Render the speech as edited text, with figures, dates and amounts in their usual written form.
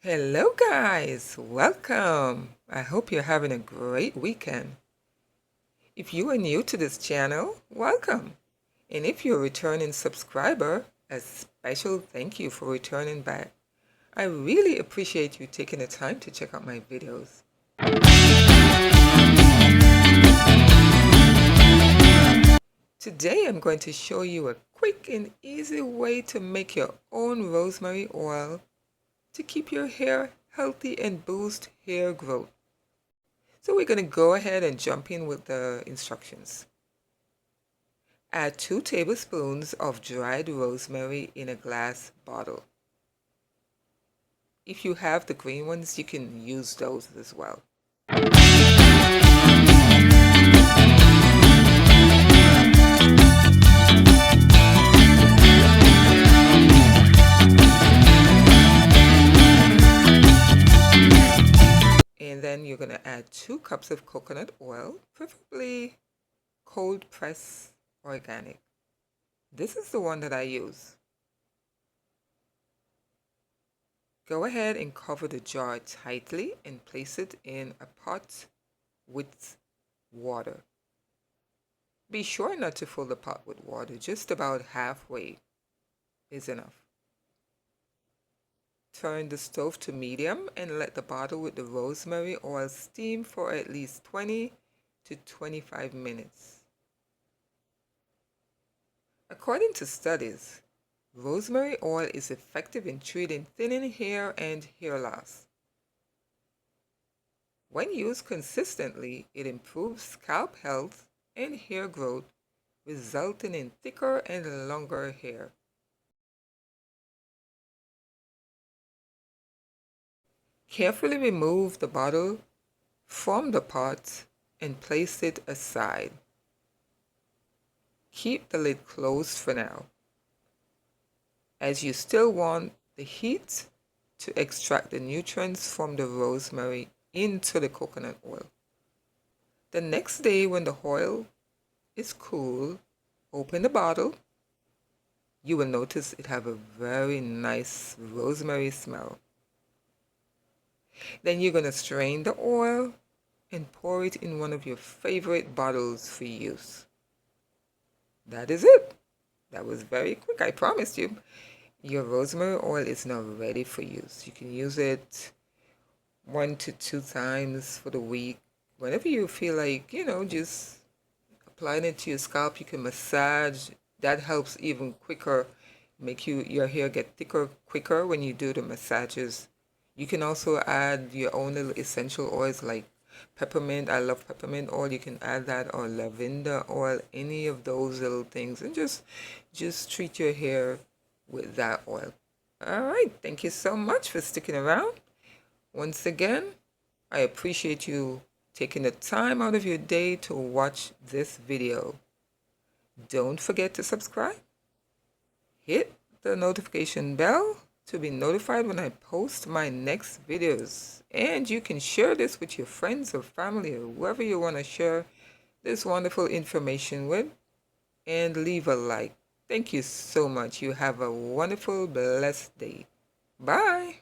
Hello guys, welcome. I hope you're having a great weekend. If you are new to this channel, welcome. And if you're a returning subscriber, a special thank you for returning back. I really appreciate you taking the time to check out my videos. Today I'm going to show you a quick and easy way to make your own rosemary oil to keep your hair healthy and boost hair growth. So we're going to go ahead and jump in with the instructions. Add 2 tablespoons of dried rosemary in a glass bottle. If you have the green ones, you can use those as well. And then you're going to add 2 cups of coconut oil, preferably cold press organic. This is the one that I use. Go ahead and cover the jar tightly and place it in a pot with water. Be sure not to fill the pot with water, just about halfway is enough. Turn the stove to medium and let the bottle with the rosemary oil steam for at least 20 to 25 minutes. According to studies, rosemary oil is effective in treating thinning hair and hair loss. When used consistently, it improves scalp health and hair growth, resulting in thicker and longer hair. Carefully remove the bottle from the pot and place it aside. Keep the lid closed for now, as you still want the heat to extract the nutrients from the rosemary into the coconut oil. The next day, when the oil is cool, open the bottle. You will notice it have a very nice rosemary smell. Then you're going to strain the oil and pour it in one of your favorite bottles for use. That is it. That was very quick, I promised you. Your rosemary oil is now ready for use. You can use it 1 to 2 times for the week. Whenever you feel like, just applying it to your scalp, you can massage. That helps even quicker, make your hair get thicker quicker when you do the massages. You can also add your own little essential oils like peppermint. I love peppermint oil. You can add that, or lavender oil, any of those little things, and just treat your hair with that oil. All right, thank you so much for sticking around. Once again, I appreciate you taking the time out of your day to watch this video. Don't forget to subscribe. Hit the notification bell to be notified when I post my next videos. And you can share this with your friends or family or whoever you want to share this wonderful information with. And leave a like. Thank you so much. You have a wonderful, blessed day. Bye.